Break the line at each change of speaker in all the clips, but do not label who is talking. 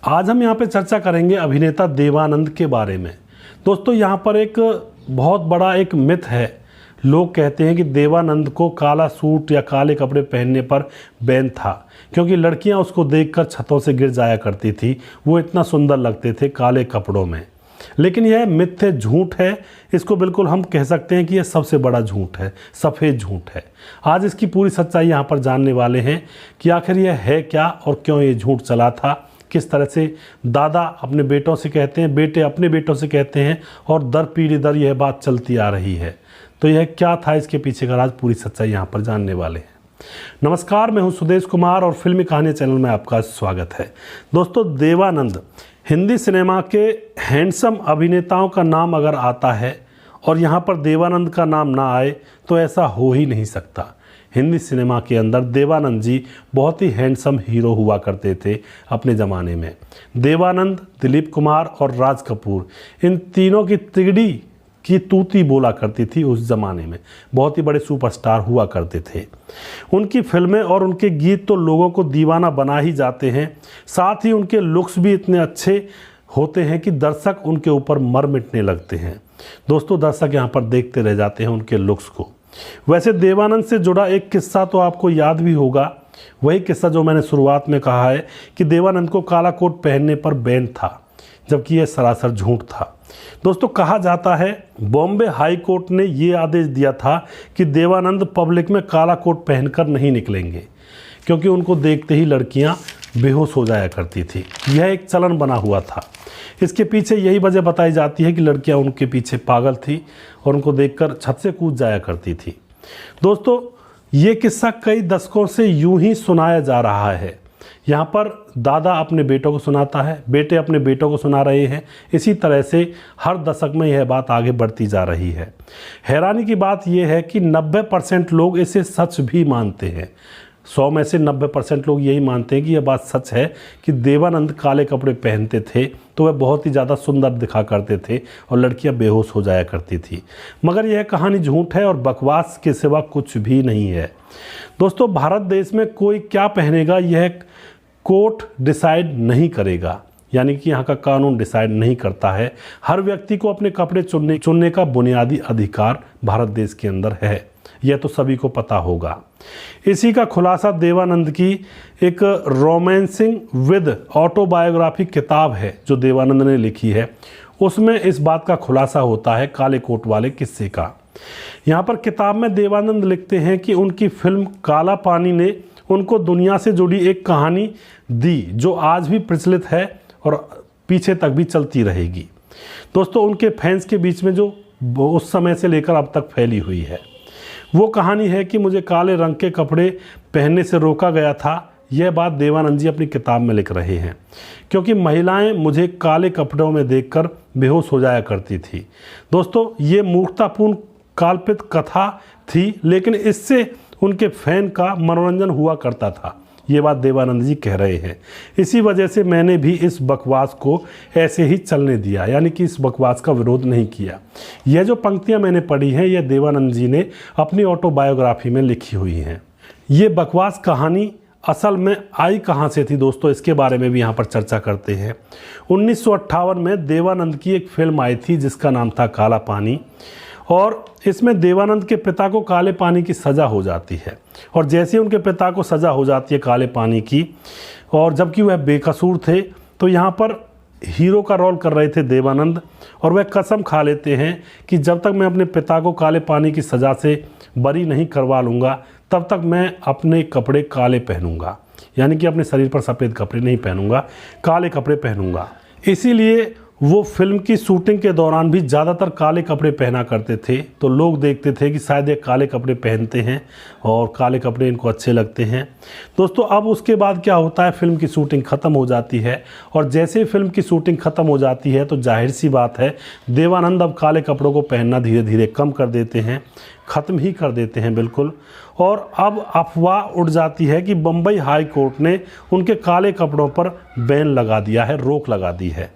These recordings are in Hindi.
आज हम यहाँ पे चर्चा करेंगे अभिनेता देवानंद के बारे में। दोस्तों यहाँ पर एक बहुत बड़ा एक मिथ है। लोग कहते हैं कि देवानंद को काला सूट या काले कपड़े पहनने पर बैन था, क्योंकि लड़कियां उसको देखकर छतों से गिर जाया करती थी। वो इतना सुंदर लगते थे काले कपड़ों में। लेकिन यह मिथ है, झूठ है। इसको बिल्कुल हम कह सकते हैं कि यह सबसे बड़ा झूठ है, सफ़ेद झूठ है। आज इसकी पूरी सच्चाई यहाँ पर जानने वाले हैं कि आखिर यह है क्या और क्यों ये झूठ चला था। किस तरह से दादा अपने बेटों से कहते हैं, बेटे अपने बेटों से कहते हैं और दर पीढ़ी दर यह बात चलती आ रही है। तो यह क्या था, इसके पीछे का राज पूरी सच्चाई यहाँ पर जानने वाले हैं। नमस्कार, मैं हूँ सुदेश कुमार और फिल्मी कहानी चैनल में आपका स्वागत है। दोस्तों, देवानंद हिंदी सिनेमा के हैंडसम अभिनेताओं का नाम अगर आता है और यहाँ पर देवानंद का नाम ना आए तो ऐसा हो ही नहीं सकता। हिंदी सिनेमा के अंदर देवानंद जी बहुत ही हैंडसम हीरो हुआ करते थे अपने ज़माने में। देवानंद, दिलीप कुमार और राज कपूर, इन तीनों की तिगड़ी की तूती बोला करती थी उस ज़माने में। बहुत ही बड़े सुपरस्टार हुआ करते थे। उनकी फिल्में और उनके गीत तो लोगों को दीवाना बना ही जाते हैं। साथ ही उनके लुक्स भी इतने अच्छे होते हैं कि दर्शक उनके ऊपर मर मिटने लगते हैं। दोस्तों, दर्शक यहाँ पर देखते रह जाते हैं उनके लुक्स को। वैसे देवानंद से जुड़ा एक किस्सा तो आपको याद भी होगा। वही किस्सा जो मैंने शुरुआत में कहा है कि देवानंद को काला कोट पहनने पर बैन था, जबकि यह सरासर झूठ था। दोस्तों, कहा जाता है बॉम्बे हाई कोर्ट ने ये आदेश दिया था कि देवानंद पब्लिक में काला कोट पहनकर नहीं निकलेंगे, क्योंकि उनको देखते ही लड़कियां बेहोश हो जाया करती थी। यह एक चलन बना हुआ था। इसके पीछे यही वजह बताई जाती है कि लड़कियां उनके पीछे पागल थी और उनको देखकर छत से कूद जाया करती थी। दोस्तों, ये किस्सा कई दशकों से यूं ही सुनाया जा रहा है। यहाँ पर दादा अपने बेटों को सुनाता है, बेटे अपने बेटों को सुना रहे हैं। इसी तरह से हर दशक में यह बात आगे बढ़ती जा रही है। हैरानी की बात यह है कि 90% लोग इसे सच भी मानते हैं। 100 में से 90% लोग यही मानते हैं कि यह बात सच है कि देवानंद काले कपड़े पहनते थे तो वह बहुत ही ज़्यादा सुंदर दिखा करते थे और लड़कियां बेहोश हो जाया करती थी। मगर यह कहानी झूठ है और बकवास के सिवा कुछ भी नहीं है। दोस्तों, भारत देश में कोई क्या पहनेगा यह कोर्ट डिसाइड नहीं करेगा, यानी कि यहाँ का कानून डिसाइड नहीं करता है। हर व्यक्ति को अपने कपड़े चुनने का बुनियादी अधिकार भारत देश के अंदर है। यह तो सभी को पता होगा। इसी का खुलासा देवानंद की एक रोमांसिंग विद ऑटोबायोग्राफी किताब है जो देवानंद ने लिखी है। उसमें इस बात का खुलासा होता है काले कोट वाले किस्से का। यहाँ पर किताब में देवानंद लिखते हैं कि उनकी फिल्म काला पानी ने उनको दुनिया से जुड़ी एक कहानी दी जो आज भी प्रचलित है और पीछे तक भी चलती रहेगी। दोस्तों, उनके फैंस के बीच में जो उस समय से लेकर अब तक फैली हुई है वो कहानी है कि मुझे काले रंग के कपड़े पहनने से रोका गया था। यह बात देवानंद जी अपनी किताब में लिख रहे हैं, क्योंकि महिलाएं मुझे काले कपड़ों में देखकर बेहोश हो जाया करती थी। दोस्तों, ये मूर्खतापूर्ण काल्पनिक कथा थी, लेकिन इससे उनके फैन का मनोरंजन हुआ करता था। ये बात देवानंद जी कह रहे हैं। इसी वजह से मैंने भी इस बकवास को ऐसे ही चलने दिया, यानी कि इस बकवास का विरोध नहीं किया। यह जो पंक्तियां मैंने पढ़ी हैं यह देवानंद जी ने अपनी ऑटोबायोग्राफी में लिखी हुई हैं। ये बकवास कहानी असल में आई कहाँ से थी दोस्तों, इसके बारे में भी यहाँ पर चर्चा करते हैं। 1958 में देवानंद की एक फिल्म आई थी जिसका नाम था काला पानी, और इसमें देवानंद के पिता को काले पानी की सज़ा हो जाती है। और जैसे ही उनके पिता को सज़ा हो जाती है काले पानी की, और जबकि वह बेकसूर थे, तो यहाँ पर हीरो का रोल कर रहे थे देवानंद, और वह कसम खा लेते हैं कि जब तक मैं अपने पिता को काले पानी की सज़ा से बरी नहीं करवा लूँगा तब तक मैं अपने कपड़े काले पहनूंगा, यानी कि अपने शरीर पर सफ़ेद कपड़े नहीं पहनूंगा, काले कपड़े पहनूंगा। इसीलिए वो फिल्म की शूटिंग के दौरान भी ज़्यादातर काले कपड़े पहना करते थे। तो लोग देखते थे कि शायद ये काले कपड़े पहनते हैं और काले कपड़े इनको अच्छे लगते हैं। दोस्तों, अब उसके बाद क्या होता है, फिल्म की शूटिंग ख़त्म हो जाती है, और जैसे ही फिल्म की शूटिंग ख़त्म हो जाती है तो जाहिर सी बात है देवानंद अब काले कपड़ों को पहनना धीरे धीरे कम कर देते हैं, ख़त्म ही कर देते हैं बिल्कुल। और अब अफवाह उड़ जाती है कि बम्बई हाई कोर्ट ने उनके काले कपड़ों पर बैन लगा दिया है, रोक लगा दी है।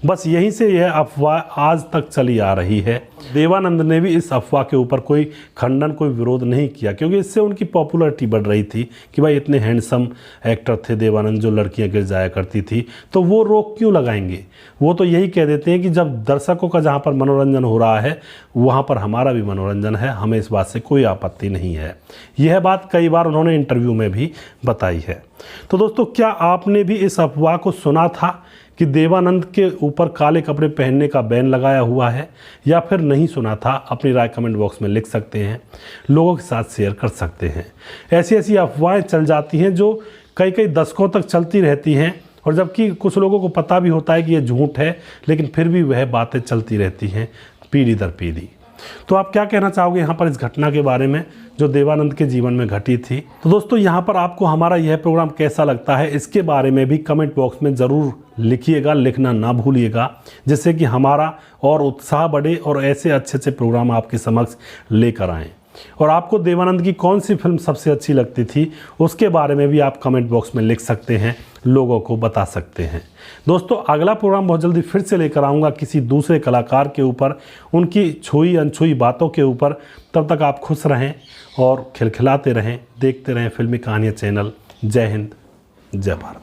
बस यहीं से यह अफवाह आज तक चली आ रही है। देवानंद ने भी इस अफवाह के ऊपर कोई खंडन, कोई विरोध नहीं किया, क्योंकि इससे उनकी पॉपुलैरिटी बढ़ रही थी कि भाई इतने हैंडसम एक्टर थे देवानंद, जो लड़कियां गिर जाया करती थी, तो वो रोक क्यों लगाएंगे। वो तो यही कह देते हैं कि जब दर्शकों का जहाँ पर मनोरंजन हो रहा है वहाँ पर हमारा भी मनोरंजन है, हमें इस बात से कोई आपत्ति नहीं है। यह बात कई बार उन्होंने इंटरव्यू में भी बताई है। तो दोस्तों, क्या आपने भी इस अफवाह को सुना था कि देवानंद के ऊपर काले कपड़े पहनने का बैन लगाया हुआ है, या फिर नहीं सुना था? अपनी राय कमेंट बॉक्स में लिख सकते हैं, लोगों के साथ शेयर कर सकते हैं। ऐसी ऐसी अफवाहें चल जाती हैं जो कई कई दशकों तक चलती रहती हैं, और जबकि कुछ लोगों को पता भी होता है कि ये झूठ है, लेकिन फिर भी वह बातें चलती रहती हैं पीढ़ी दर पीढ़ी। तो आप क्या कहना चाहोगे यहाँ पर इस घटना के बारे में जो देवानंद के जीवन में घटी थी? तो दोस्तों, यहाँ पर आपको हमारा यह प्रोग्राम कैसा लगता है, इसके बारे में भी कमेंट बॉक्स में ज़रूर लिखिएगा, लिखना ना भूलिएगा, जिससे कि हमारा और उत्साह बढ़े और ऐसे अच्छे अच्छे प्रोग्राम आपके समक्ष लेकर आएँ। और आपको देवानंद की कौन सी फिल्म सबसे अच्छी लगती थी, उसके बारे में भी आप कमेंट बॉक्स में लिख सकते हैं, लोगों को बता सकते हैं। दोस्तों, अगला प्रोग्राम बहुत जल्दी फिर से लेकर आऊँगा किसी दूसरे कलाकार के ऊपर, उनकी छुई अनछुई बातों के ऊपर। तब तक आप खुश रहें और खिलखिलाते रहें, देखते रहें फिल्मी कहानियाँ चैनल। जय हिंद, जय भारत।